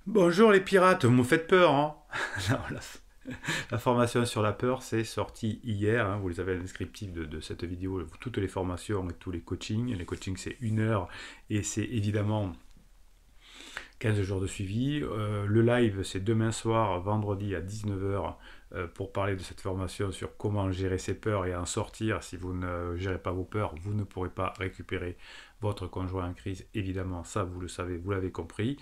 Bonjour les pirates, vous me faites peur, hein. Non, la formation sur la peur, c'est sorti hier, hein. Vous avez le descriptif de cette vidéo, toutes les formations et tous les coachings. Les coachings, c'est 1 heure et c'est évidemment 15 jours de suivi. Le live, c'est demain soir, vendredi à 19 h, pour parler de cette formation sur comment gérer ses peurs et en sortir. Si vous ne gérez pas vos peurs, vous ne pourrez pas récupérer votre conjoint en crise. Évidemment, ça, vous le savez, vous l'avez compris.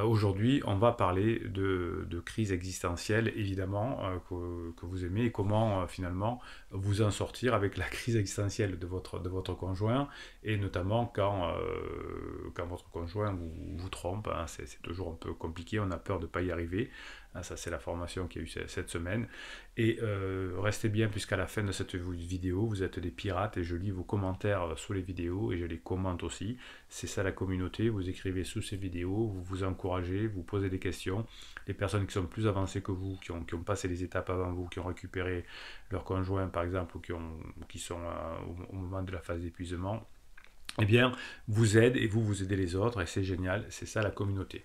Aujourd'hui, on va parler de crise existentielle, évidemment, que vous aimez, et comment finalement vous en sortir avec la crise existentielle de votre conjoint, et notamment quand votre conjoint vous trompe, hein. C'est toujours un peu compliqué, on a peur de ne pas y arriver. Ça, c'est la formation qu'il y a eu cette semaine. Et restez bien, puisqu'à la fin de cette vidéo, vous êtes des pirates et je lis vos commentaires sous les vidéos et je les commente aussi. C'est ça la communauté, vous écrivez sous ces vidéos, vous vous encouragez, vous posez des questions. Les personnes qui sont plus avancées que vous, qui ont passé les étapes avant vous, qui ont récupéré leur conjoint par exemple, ou qui sont au moment de la phase d'épuisement, eh bien, vous aidez et vous aidez les autres, et c'est génial, c'est ça la communauté.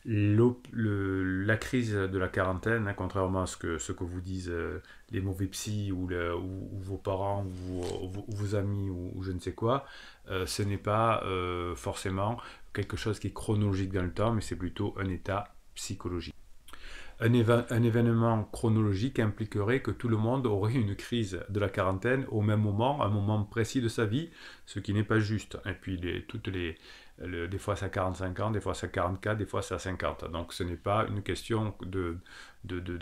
La crise de la quarantaine, hein, contrairement à ce que vous disent les mauvais psys ou vos parents ou vos amis ou je ne sais quoi, ce n'est pas forcément quelque chose qui est chronologique dans le temps, mais c'est plutôt un état psychologique. Un événement chronologique impliquerait que tout le monde aurait une crise de la quarantaine au même moment, à un moment précis de sa vie, ce qui n'est pas juste. Et puis des fois c'est à 45 ans, des fois c'est à 44, des fois c'est à 50. Donc ce n'est pas une question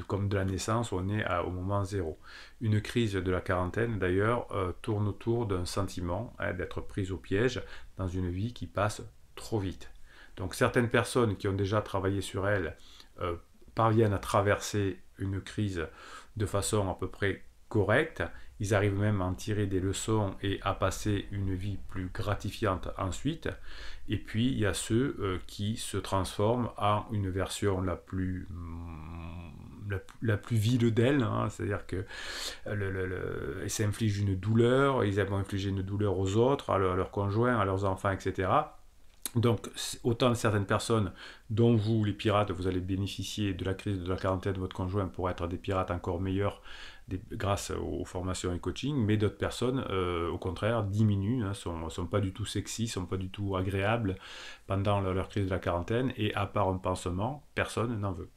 comme de la naissance où on est au moment zéro. Une crise de la quarantaine d'ailleurs tourne autour d'un sentiment, hein, d'être pris au piège dans une vie qui passe trop vite. Donc certaines personnes qui ont déjà travaillé sur elles euh, parviennent à traverser une crise de façon à peu près correcte. Ils arrivent même à en tirer des leçons et à passer une vie plus gratifiante ensuite. Et puis il y a ceux qui se transforment en une version la plus vile d'elle, hein. C'est-à-dire que ils s'infligent une douleur, ils vont infliger une douleur aux autres, à leurs conjoints, à leurs enfants, etc. Donc, autant certaines personnes, dont vous, les pirates, vous allez bénéficier de la crise de la quarantaine de votre conjoint pour être des pirates encore meilleurs grâce aux formations et coaching, mais d'autres personnes, au contraire, diminuent, hein, sont pas du tout sexy, sont pas du tout agréables pendant leur crise de la quarantaine, et à part un pansement, personne n'en veut.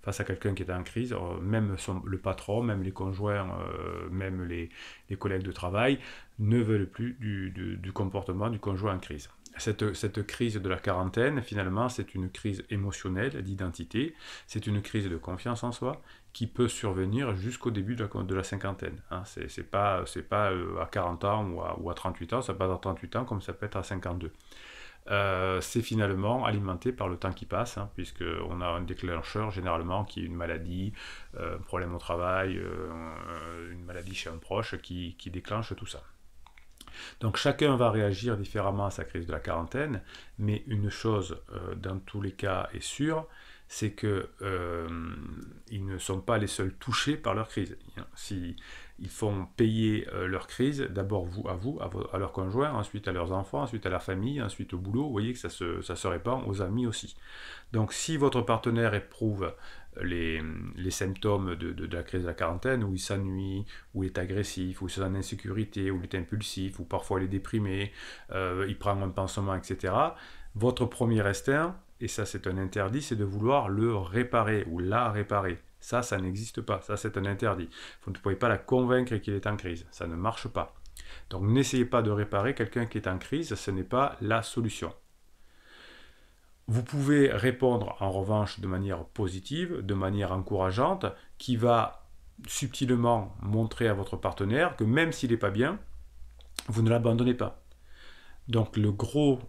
Face à quelqu'un qui est en crise, même le patron, même les conjoints, même les collègues de travail ne veulent plus du comportement du conjoint en crise. Cette crise de la quarantaine, finalement, c'est une crise émotionnelle, d'identité, c'est une crise de confiance en soi qui peut survenir jusqu'au début de la cinquantaine, hein. C'est pas à 40 ans ou à 38 ans, ça peut être à 38 ans comme ça peut être à 52. C'est finalement alimenté par le temps qui passe, hein, puisqu'on a un déclencheur généralement qui est une maladie, un problème au travail, une maladie chez un proche qui déclenche tout ça. Donc chacun va réagir différemment à sa crise de la quarantaine, mais une chose dans tous les cas est sûre, c'est qu'ils ne sont pas les seuls touchés par leur crise. Si ils font payer leur crise, d'abord à leur conjoint, ensuite à leurs enfants, ensuite à la famille, ensuite au boulot, vous voyez que ça se répand aux amis aussi. Donc si votre partenaire éprouve les symptômes de la crise de la quarantaine, où il s'ennuie, où il est agressif, où il se sent en insécurité, où il est impulsif, où parfois il est déprimé, il prend un pansement, etc., votre premier instinct, et ça c'est un interdit, c'est de vouloir le réparer ou la réparer. Ça n'existe pas, ça c'est un interdit. Vous ne pouvez pas la convaincre qu'il est en crise, ça ne marche pas. Donc n'essayez pas de réparer quelqu'un qui est en crise, ce n'est pas la solution. Vous pouvez répondre en revanche de manière positive, de manière encourageante, qui va subtilement montrer à votre partenaire que même s'il n'est pas bien, vous ne l'abandonnez pas. Donc le gros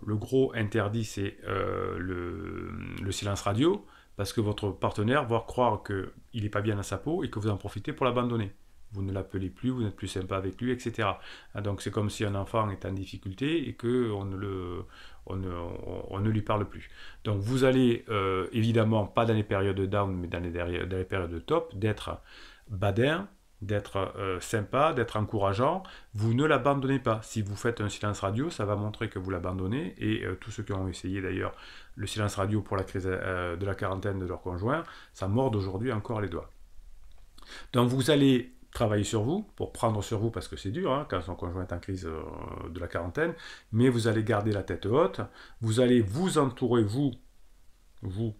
interdit, c'est le silence radio, parce que votre partenaire va croire qu'il n'est pas bien dans sa peau et que vous en profitez pour l'abandonner. Vous ne l'appelez plus, vous n'êtes plus sympa avec lui, etc. Donc c'est comme si un enfant est en difficulté et qu'on ne lui parle plus. Donc vous allez, évidemment, pas dans les périodes de down, mais dans les périodes de top, d'être badin, d'être sympa, d'être encourageant, vous ne l'abandonnez pas. Si vous faites un silence radio, ça va montrer que vous l'abandonnez, et tous ceux qui ont essayé d'ailleurs le silence radio pour la crise de la quarantaine de leur conjoint, ça mord aujourd'hui encore les doigts. Donc vous allez travailler sur vous, pour prendre sur vous, parce que c'est dur, hein, quand son conjoint est en crise de la quarantaine, mais vous allez garder la tête haute, vous allez vous entourer, vous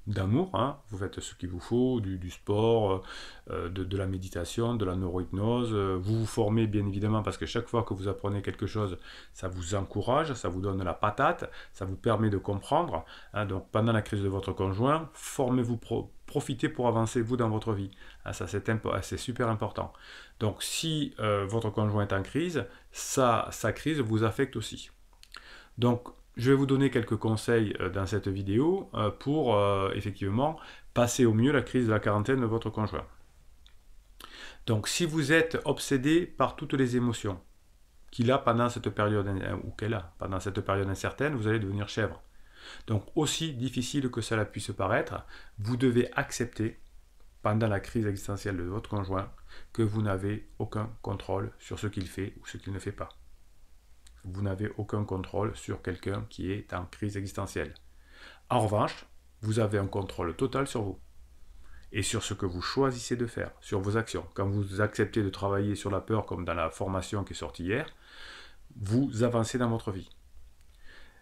d'amour, hein, vous faites ce qu'il vous faut, du sport, de la méditation, de la neurohypnose, vous vous formez bien évidemment, parce que chaque fois que vous apprenez quelque chose, ça vous encourage, ça vous donne la patate, ça vous permet de comprendre, hein. Donc pendant la crise de votre conjoint, formez-vous, profitez pour avancer vous dans votre vie, hein, ça c'est super important. Donc si votre conjoint est en crise, sa crise vous affecte aussi. Donc je vais vous donner quelques conseils dans cette vidéo pour effectivement passer au mieux la crise de la quarantaine de votre conjoint. Donc si vous êtes obsédé par toutes les émotions qu'il a pendant cette période, ou qu'elle a pendant cette période incertaine, vous allez devenir chèvre. Donc aussi difficile que cela puisse paraître, vous devez accepter pendant la crise existentielle de votre conjoint que vous n'avez aucun contrôle sur ce qu'il fait ou ce qu'il ne fait pas. Vous n'avez aucun contrôle sur quelqu'un qui est en crise existentielle. En revanche, vous avez un contrôle total sur vous et sur ce que vous choisissez de faire, sur vos actions. Quand vous acceptez de travailler sur la peur, comme dans la formation qui est sortie hier, vous avancez dans votre vie.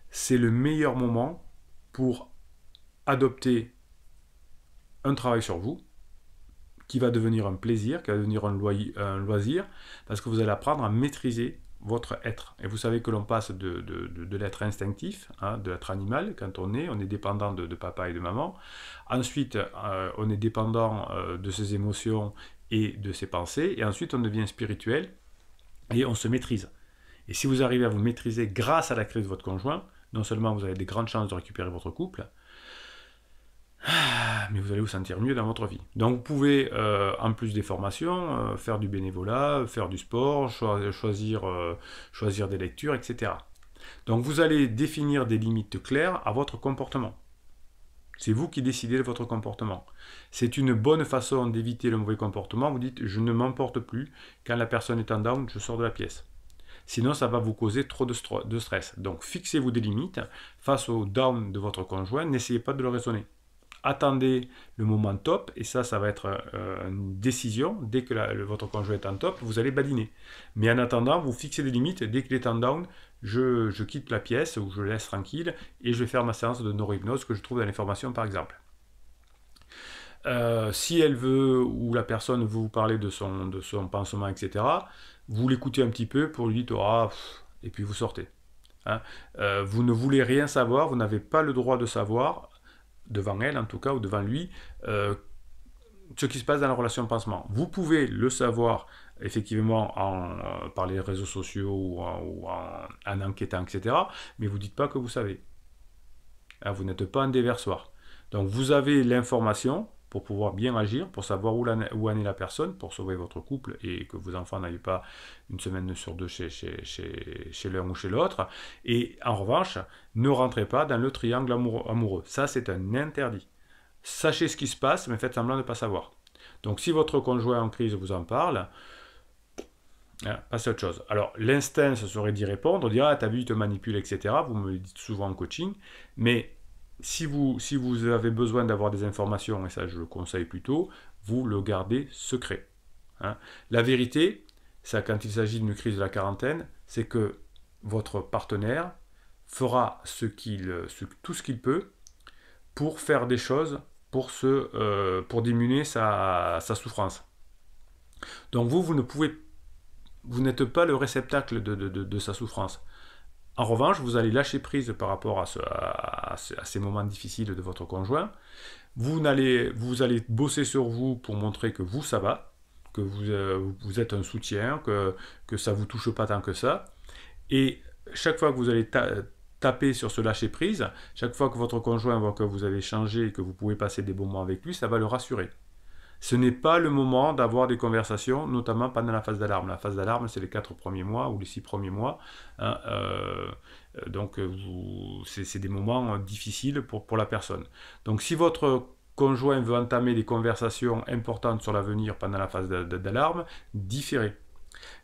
C'est le meilleur moment pour adopter un travail sur vous qui va devenir un plaisir, qui va devenir un loisir, parce que vous allez apprendre à maîtriser votre être. Et vous savez que l'on passe de l'être instinctif, hein, de l'être animal, quand on est dépendant de papa et de maman. Ensuite, on est dépendant de ses émotions et de ses pensées. Et ensuite, on devient spirituel et on se maîtrise. Et si vous arrivez à vous maîtriser grâce à la crise de votre conjoint, non seulement vous avez des grandes chances de récupérer votre couple, mais vous allez vous sentir mieux dans votre vie. Donc vous pouvez, en plus des formations, faire du bénévolat, faire du sport, choisir des lectures, etc. Donc vous allez définir des limites claires à votre comportement. C'est vous qui décidez de votre comportement. C'est une bonne façon d'éviter le mauvais comportement. Vous dites, je ne m'emporte plus. Quand la personne est en down, je sors de la pièce. Sinon, ça va vous causer trop de stress. Donc fixez-vous des limites. Face au down de votre conjoint, n'essayez pas de le raisonner. Attendez le moment top, et ça va être une décision. Dès que votre conjoint est en top, vous allez badiner. Mais en attendant, vous fixez des limites. Dès qu'il est en down, je quitte la pièce, ou je le laisse tranquille, et je vais faire ma séance de neurohypnose que je trouve dans les formations, par exemple. Si elle veut, ou la personne veut vous parler de son pansement, etc., vous l'écoutez un petit peu pour lui dire « Ah », et puis vous sortez. Hein. Vous ne voulez rien savoir, vous n'avez pas le droit de savoir, devant elle en tout cas, ou devant lui, ce qui se passe dans la relation pansement. Vous pouvez le savoir effectivement par les réseaux sociaux ou en enquêtant, etc., mais vous ne dites pas que vous savez. Hein, vous n'êtes pas un déversoir. Donc vous avez l'information pour pouvoir bien agir, pour savoir où en est la personne, pour sauver votre couple et que vos enfants n'aillent pas une semaine sur deux chez l'un ou chez l'autre. Et en revanche, ne rentrez pas dans le triangle amoureux. Ça, c'est un interdit. Sachez ce qui se passe, mais faites semblant de ne pas savoir. Donc si votre conjoint en crise vous en parle, passez à autre chose. Alors l'instinct, ce serait d'y répondre, dire « Ah, t'as vu, il te manipule, etc. » Vous me le dites souvent en coaching, mais si vous avez besoin d'avoir des informations, et ça je le conseille plutôt, vous le gardez secret. Hein. La vérité, ça, quand il s'agit d'une crise de la quarantaine, c'est que votre partenaire fera tout ce qu'il peut pour faire des choses pour diminuer sa souffrance. Donc vous n'êtes pas le réceptacle de sa souffrance. En revanche, vous allez lâcher prise par rapport à ces moments difficiles de votre conjoint. Vous allez bosser sur vous pour montrer que vous, ça va, que vous êtes un soutien, que ça ne vous touche pas tant que ça. Et chaque fois que vous allez taper sur ce lâcher prise, chaque fois que votre conjoint voit que vous avez changé et que vous pouvez passer des bons moments avec lui, ça va le rassurer. Ce n'est pas le moment d'avoir des conversations, notamment pendant la phase d'alarme. La phase d'alarme, c'est les 4 premiers mois ou les 6 premiers mois. Hein, donc, c'est des moments difficiles pour la personne. Donc, si votre conjoint veut entamer des conversations importantes sur l'avenir pendant la phase d'alarme, différez.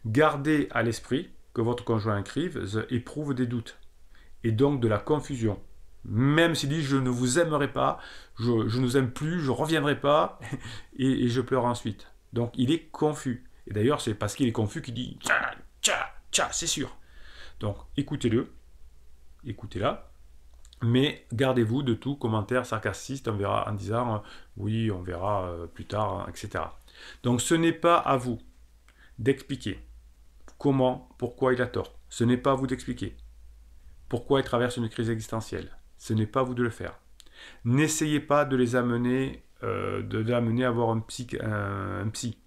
Gardez à l'esprit que votre conjoint en crise éprouve des doutes et donc de la confusion. Même s'il dit je ne vous aimerai pas, je ne vous aime plus, je ne reviendrai pas et je pleure ensuite. Donc il est confus. Et d'ailleurs c'est parce qu'il est confus qu'il dit tcha, tcha, tcha, c'est sûr. Donc écoutez-le, écoutez-la, mais gardez-vous de tout commentaire sarcastique on verra, en disant oui, on verra plus tard, etc. Donc ce n'est pas à vous d'expliquer comment, pourquoi il a tort. Ce n'est pas à vous d'expliquer pourquoi il traverse une crise existentielle. Ce n'est pas à vous de le faire. N'essayez pas de les amener, à avoir un psy.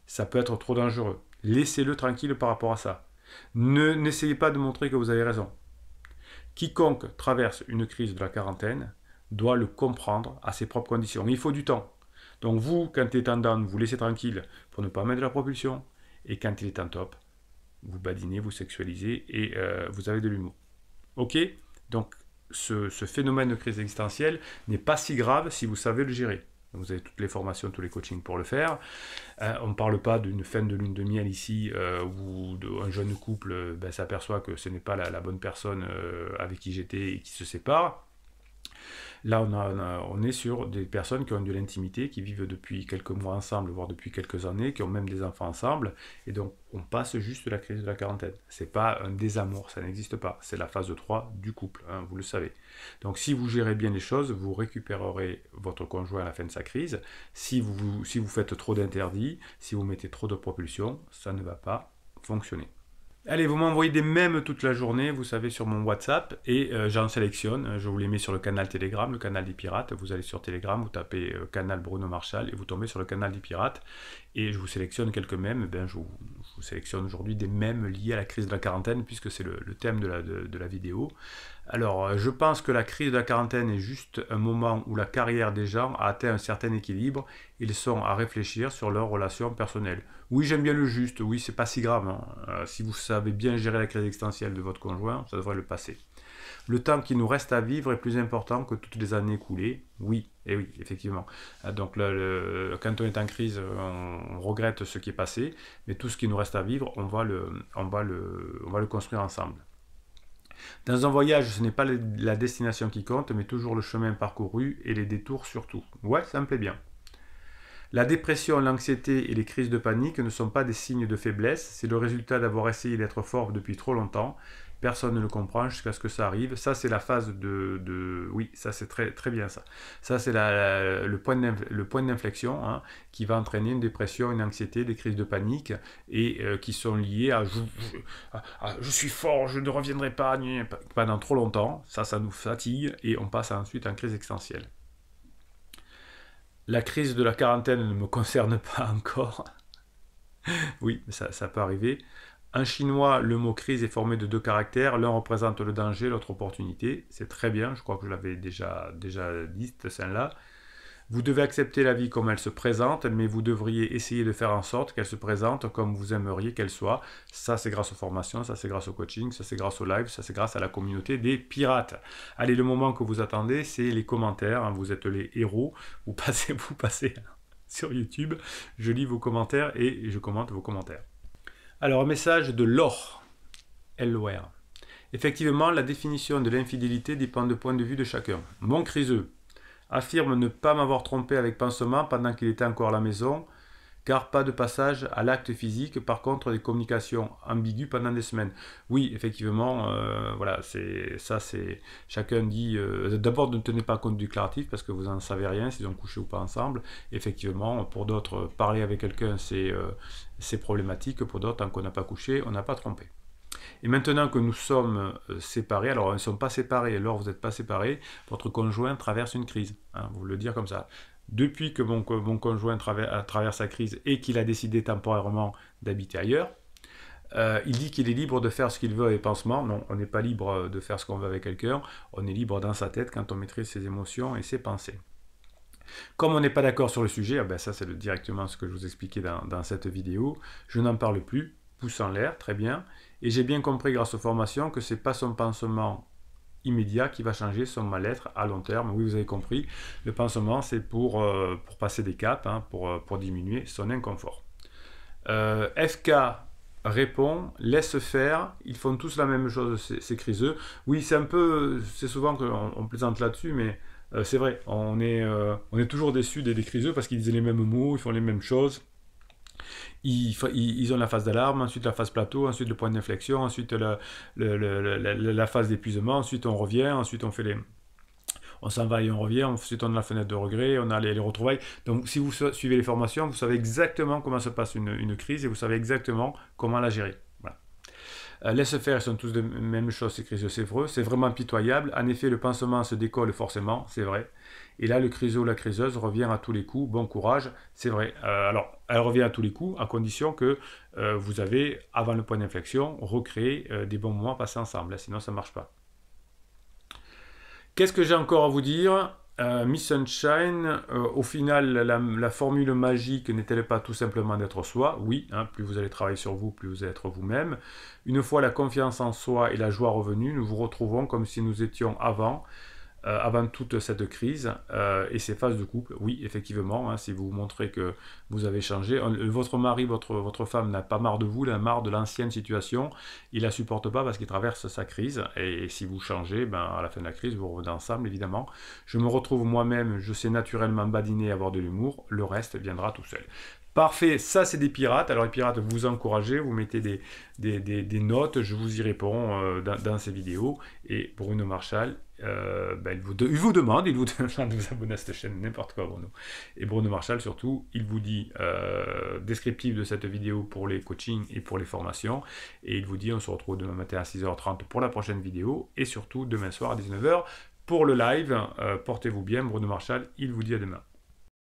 Ça peut être trop dangereux. Laissez-le tranquille par rapport à ça. N'essayez pas de montrer que vous avez raison. Quiconque traverse une crise de la quarantaine doit le comprendre à ses propres conditions. Il faut du temps. Donc vous, quand il est en down, vous laissez tranquille pour ne pas mettre de la propulsion. Et quand il est en top, vous badinez, vous sexualisez et vous avez de l'humour. Ok? Donc ce phénomène de crise existentielle n'est pas si grave si vous savez le gérer. Vous avez toutes les formations, tous les coachings pour le faire. On ne parle pas d'une fin de lune de miel ici où un jeune couple s'aperçoit que ce n'est pas la bonne personne avec qui j'étais et qui se sépare. Là, on est sur des personnes qui ont de l'intimité, qui vivent depuis quelques mois ensemble, voire depuis quelques années, qui ont même des enfants ensemble. Et donc, on passe juste la crise de la quarantaine. Ce n'est pas un désamour, ça n'existe pas. C'est la phase 3 du couple, hein, vous le savez. Donc, si vous gérez bien les choses, vous récupérerez votre conjoint à la fin de sa crise. Si vous faites trop d'interdits, si vous mettez trop de propulsion, ça ne va pas fonctionner. Allez, vous m'envoyez des mèmes toute la journée, vous savez, sur mon WhatsApp, et j'en sélectionne. Je vous les mets sur le canal Telegram, le canal des pirates. Vous allez sur Telegram, vous tapez canal Bruno Marchal, et vous tombez sur le canal des pirates. Et je vous sélectionne quelques mèmes. Je vous sélectionne aujourd'hui des mèmes liés à la crise de la quarantaine, puisque c'est le thème de la vidéo. Alors, je pense que la crise de la quarantaine est juste un moment où la carrière des gens a atteint un certain équilibre. Ils sont à réfléchir sur leurs relations personnelles. Oui, j'aime bien le juste. Oui, c'est pas si grave. Hein. Si vous savez bien gérer la crise existentielle de votre conjoint, ça devrait le passer. Le temps qui nous reste à vivre est plus important que toutes les années écoulées. Oui, et oui, effectivement. Donc, quand on est en crise, on regrette ce qui est passé, mais tout ce qui nous reste à vivre, on va le construire ensemble. Dans un voyage, ce n'est pas la destination qui compte, mais toujours le chemin parcouru et les détours surtout. Ouais, ça me plaît bien. La dépression, l'anxiété et les crises de panique ne sont pas des signes de faiblesse, c'est le résultat d'avoir essayé d'être fort depuis trop longtemps. Personne ne le comprend jusqu'à ce que ça arrive. Ça, c'est la phase Oui, ça, c'est très, très bien ça. Ça, c'est le point d'inflexion hein, qui va entraîner une dépression, une anxiété, des crises de panique et qui sont liées à je suis fort, je ne reviendrai pas pendant trop longtemps. Ça nous fatigue et on passe ensuite en crise existentielle. La crise de la quarantaine ne me concerne pas encore. Oui, ça peut arriver. En chinois, le mot crise est formé de 2 caractères. L'un représente le danger, l'autre opportunité. C'est très bien, je crois que je l'avais déjà dit, ce sein-là. Vous devez accepter la vie comme elle se présente, mais vous devriez essayer de faire en sorte qu'elle se présente comme vous aimeriez qu'elle soit. Ça, c'est grâce aux formations, ça, c'est grâce au coaching, ça, c'est grâce au live, ça, c'est grâce à la communauté des pirates. Allez, le moment que vous attendez, c'est les commentaires. Hein, vous êtes les héros. Vous passez sur YouTube. Je lis vos commentaires et je commente vos commentaires. Alors, un message de Laure, L-O-R. Effectivement, la définition de l'infidélité dépend du point de vue de chacun. Mon criseux affirme ne pas m'avoir trompé avec pansement pendant qu'il était encore à la maison, car pas de passage à l'acte physique, par contre des communications ambiguës pendant des semaines. Oui, effectivement, voilà, c'est chacun dit, d'abord ne tenez pas compte du déclaratif, parce que vous n'en savez rien, s'ils ont couché ou pas ensemble. Effectivement, pour d'autres, parler avec quelqu'un, c'est problématique, pour d'autres, tant qu'on n'a pas couché, on n'a pas trompé. Et maintenant que nous sommes séparés, alors ils ne sont pas séparés, alors vous n'êtes pas séparés, votre conjoint traverse une crise, hein, vous le dire comme ça. Depuis que mon conjoint traverse sa crise et qu'il a décidé temporairement d'habiter ailleurs, il dit qu'il est libre de faire ce qu'il veut avec pansement. Non, on n'est pas libre de faire ce qu'on veut avec quelqu'un, on est libre dans sa tête quand on maîtrise ses émotions et ses pensées. Comme on n'est pas d'accord sur le sujet, ça c'est directement ce que je vous expliquais dans cette vidéo, je n'en parle plus, pouce en l'air, très bien, et j'ai bien compris grâce aux formations que c'est pas son pansement immédiat qui va changer son mal-être à long terme. Oui, vous avez compris, le pansement, c'est pour passer des caps, hein, pour diminuer son inconfort. FK répond, laisse faire, ils font tous la même chose, ces criseux. Oui, c'est souvent qu'on plaisante là-dessus, mais c'est vrai, on est toujours déçus des criseux parce qu'ils disent les mêmes mots, ils font les mêmes choses. Ils ont la phase d'alarme, ensuite la phase plateau, ensuite le point d'inflexion, ensuite la phase d'épuisement, ensuite on revient, ensuite on s'en va et on revient, ensuite on a la fenêtre de regret, on a les retrouvailles. Donc si vous suivez les formations, vous savez exactement comment se passe une crise et vous savez exactement comment la gérer. Voilà. Laisse faire, ils sont tous de même chose, ces crises sévreux. C'est vraiment pitoyable. En effet, le pansement se décolle forcément, c'est vrai. Et là, le criseux ou la criseuse revient à tous les coups. Bon courage, c'est vrai. Alors, elle revient à tous les coups, à condition que vous avez, avant le point d'inflexion, recréé des bons moments passés ensemble. Là, sinon, ça ne marche pas. Qu'est-ce que j'ai encore à vous dire Miss Sunshine, au final, la formule magique n'est-elle pas tout simplement d'être soi? Oui, hein, plus vous allez travailler sur vous, plus vous allez être vous-même. Une fois la confiance en soi et la joie revenue, nous vous retrouvons comme si nous étions avant toute cette crise et ces phases de couple. Oui, effectivement, hein, si vous montrez que vous avez changé, votre mari, votre femme n'a pas marre de vous, il a marre de l'ancienne situation, il la supporte pas parce qu'il traverse sa crise, et si vous changez, ben, à la fin de la crise, vous revenez ensemble, évidemment. Je me retrouve moi-même, je sais naturellement badiner, avoir de l'humour, le reste viendra tout seul. Parfait, ça c'est des pirates. Alors les pirates, vous encouragez, vous mettez des notes, je vous y réponds dans ces vidéos. Et Bruno Marchal, il vous demande de vous abonner à cette chaîne, n'importe quoi Bruno. Et Bruno Marchal surtout, il vous dit descriptif de cette vidéo pour les coachings et pour les formations. Et il vous dit on se retrouve demain matin à 6h30 pour la prochaine vidéo. Et surtout demain soir à 19h pour le live. Portez-vous bien, Bruno Marchal, il vous dit à demain.